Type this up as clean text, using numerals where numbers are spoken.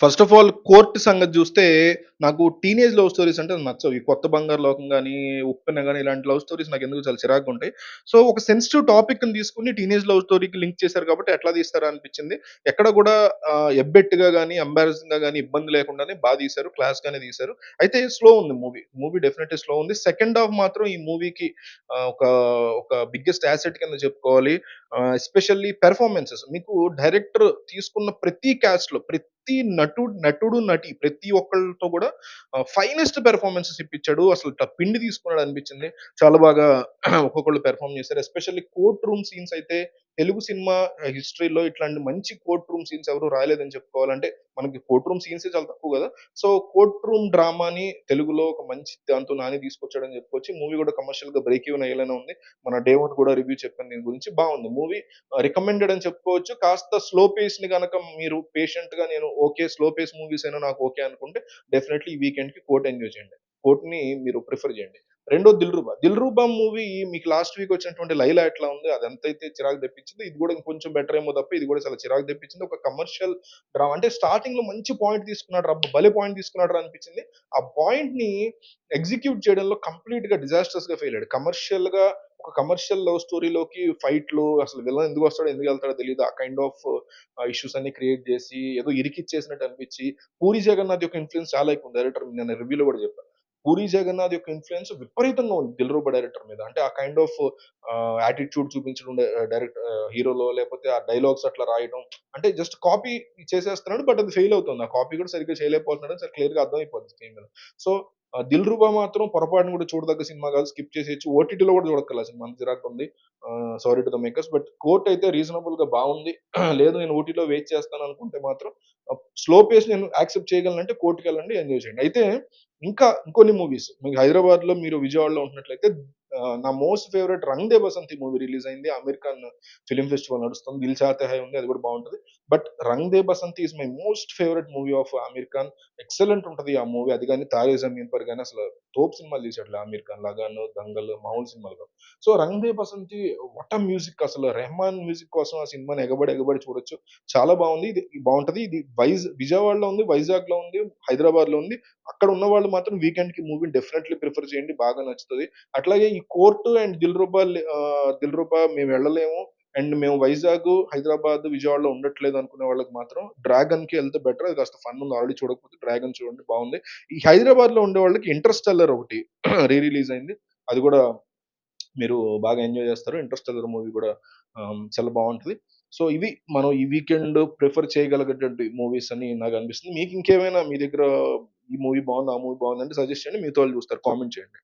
First of all court సంగతి జూస్తే, నాకు టీనేజ్ లవ్ స్టోరీస్ అంటే నచ్చవు. ఈ 'కొత్త బంగారు లోకం' గాని, 'ఉప్పెన' గాని ఇలాంటి లవ్ స్టోరీస్ నాకెందుకో చాలా చిరాకుగుంటాయి. సో, ఒక సెన్సిటివ్ టాపిక్‌ని తీసుకొని టీనేజ్ లవ్ స్టోరీకి లింక్ చేశారు కాబట్టి ఎట్లా తీస్తారా అనిపిచ్చింది. ఎక్కడ గూడా ఎబ్బెట్టుగా గాని, ఎంబారసింగ్‌గా గాని, ఇబ్బంది లేకుండానే తీశారు. క్లాస్‌గానే తీశారు. అయితే స్లో ఉంది మూవీ. మూవీ డెఫినెట్‌లీ స్లో ఉంది. సెకండ్ హాఫ్ మాత్రం ఈ మూవీకి ఆహ్, ఒక ఒక బిగ్గెస్ట్ యాసెట్ కింద చెప్పుకోవాలి. Especially performances. మీకు డైరెక్టర్ తీసుకున్న ప్రతి క్యాస్ట్‌లో ప్రతి నటుడు, నటి ప్రతి ఒక్కళ్ళతో గూడా ఫైనెస్ట్ పెర్ఫార్మన్సెస్ ఇప్పిచ్చాడు. అసలు పిండి తీసుకున్నాడు అనిపిచ్చింది. చాలా బాగా ఒక్కొక్కళ్ళు పెర్ఫార్మ్ చేశారు. ఎస్పెషల్లీ కోర్ట్ రూమ్ సీన్స్ అయితే తెలుగు సినిమా హిస్టరీలో ఇట్లాంటి మంచి కోర్ట్ రూమ్ సీన్స్ ఎవరు రాయలేదని చెప్పుకోవాలి. అంటే మనకి కోర్ట్ రూమ్ సీన్సే చాలా తక్కువ గదా! సో, కోర్ట్ రూమ్ డ్రామాని తెలుగులో ఒక మంచి దాంతో నాని తీసుకొచ్చాడని చెప్పుకోవచ్చు. మూవీ గూడా కమర్షియల్‌గా బ్రేక్ ఈవెన్ అయ్యేలానే ఉంది. మన డే వన్ కూడా రివ్యూ చెప్పాను దీని గురించి. బావుంది. మూవీ రికమెండెడ్ అని చెప్పుకోవచ్చు. కాస్త స్లో పేస్‌ని గనక మీరు పేషెంట్‌గా నేను ఓకే. స్లో పేస్ మూవీస్ అయినా నాకు ఓకే అనుకుంటే డెఫినైట్‌లీ ఈ వీకెండ్‌కి 'కోర్ట్' ఎంజాయ్ చేయండి. 'కోర్ట్‌ని' మీరు ప్రిఫర్ చేయండి. రెండోది 'దిల్‌రుబా'. 'దిల్‌రుబా' మూవీ మీకు లాస్ట్ వీక్ వచ్చినటువంటి 'లైలా' ఎట్లా ఉంది అదెంతైతే చిరాకు తెప్పించిందో ఇది గూడా ఇంకొంచెం బెటర్ ఏమో తప్ప ఇది గూడా చాలా చిరాకు తెప్పించింది. ఒక కమర్షియల్ డ్రామా అంటే స్టార్టింగ్‌లో మంచి పాయింట్ తీసుకున్నాడురా! భలే పాయింట్ తీసుకున్నాడురా అనిపించింది. ఆ పాయింట్‌ని ఎగ్జిక్యూట్ చేయడంలో కంప్లీట్‌గా డిజాస్ట్రస్‌గా ఫెయిల్ అయ్యాడు. ఒక కమర్షియల్ లవ్ స్టోరీలోకి ఫైట్‌లు అసలు విలన్ ఎందుకొస్తాడో, ఎందుకెళ్తాడో తెలీదు. ఆ కైండ్ ఆఫ్ ఇష్యూస్ అన్ని క్రియేట్ చేసి ఏదో ఇరికిచ్చేసినట్టు అనిపించి, 'పూరి జగన్నాథ్' యొక్క ఇన్‌ఫ్లూయెన్స్ చాలా ఎక్కువ ఉంది డైరెక్టర్ నేను రివ్యూలో కూడా చెప్పా. 'పూరి జగన్నాథ్' యొక్క ఇన్‌ఫ్లూయెన్స్ విపరీతంగా ఉంది 'దిల్‌రుబా' డైరెక్టర్ మీద. అంటే ఆ కైండ్ ఆఫ్ యాటిట్యూడ్ చూపించడం హీరోలో లేకపోతే ఆ డైలాగ్స్ అట్లా రాయడం. అంటే జస్ట్ కాపీ చేసేస్తున్నాడు. బట్ అది ఫెయిల్ అవుతుంది. ఆ కాపీ కూడా సరిగ్గా చేయలేకపోతున్నాడని చాలా క్లియర్‌గా అర్థమైపోద్ది స్క్రీన్ మీద. సో, 'దిల్‌రుబా' మాత్రం పొరపాటున కూడా చూడదగ్గ సినిమా కాదు. స్కిప్ చేసేయొచ్చు. ఓటీటీలో కూడా చూడక్కర్లే ఆ సినిమా అంత చిరాకుంది. Sorry to the makers. But 'Court' అయితే రీజనబుల్‌గా బావుంది. లేదు నేను ఓటీటీలో వెయిట్ చేస్తాననుకుంటే మాత్రం స్లో పేస్ నేను యాక్సెప్ట్ చేయగలనంటే 'కోర్ట్‌కెళ్ళండి ఎంజాయ్ చేయండి. అయితే ఇంకా ఇంకొన్ని మూవీస్ మీకు హైదరాబాద్‌లో మీరు విజయవాడలో ఉంటున్నట్లయితే నా most favourite 'Rang De Basanti' movie release అయింది. అమీర్ ఖాన్ ఫిల్మ్ ఫెస్టివల్ నడుస్తుంది. 'దిల్ చాతే హై' ఉంది. అది కూడా బావుంటది. But 'Rang De Basanti' is my most favourite movie of Aamir Khan. Excellent ఉంటది ఆ మూవీ. అది గాని 'తారే జమీన్ పర్' గాని అసలు తోపు సినిమాలు తీసాడులే అమీర్ ఖాన్. 'లగాన్', 'దంగల్' మామూలు సినిమాలు కావు. So 'Rang De Basanti' what a music అసలు 'రెహమాన్' మ్యూజిక్ కోసం ఆ సినిమాని ఎగబడి చూడొచ్చు. చాలా బావుంది. ఇది బావుంటది. ఇది విజయవాడలో ఉంది, వైజాగ్‌లో ఉంది, హైదరాబాద్‌లో ఉంది. అక్కడ ఉన్నవాళ్ళు మాత్రం వీకెండ్‌కి మూవీని డెఫినైట్‌లీ ప్రిఫర్ చేయండి. బాగా నచ్చుతది. అట్లాగే ఈ 'కోర్ట్' అండ్ 'దిల్ రూబా' మేము వెళ్ళలేము. అండ్ మేము వైజాగ్, హైదరాబాద్, విజయవాడలో ఉండట్లేదు అనుకునే వాళ్ళకి మాత్రం 'డ్రాగన్‌కి' ఎళ్తే బెటర్. అది కాస్త ఫన్ ఉంది. ఆల్రెడీ చూడకపోతే 'డ్రాగన్' చూడండి బావుంది. ఈ హైదరాబాద్‌లో ఉండేవాళ్ళకి 'ఇంటర్‌స్టెల్లార్' ఒకటి రిలీజ్ అయింది. అది కూడా మీరు బాగా ఎంజాయ్ చేస్తారు. 'ఇంటర్‌స్టెల్లార్' మూవీ కూడా చాలా బావుంటది. సో, ఇవి మనం ఈ వీకెండ్ ప్రిఫర్ చేయగలిగేటువంటి మూవీస్ అని నాకనిపిస్తుంది. మీకింకేమైనా మీ దగ్గర ఈ మూవీ బావుంది, ఆ మూవీ బావుందంటే సజెస్ట్ చేయండి. మిగతా వాళ్ళు చూస్తారు. కామెంట్ చేయండి.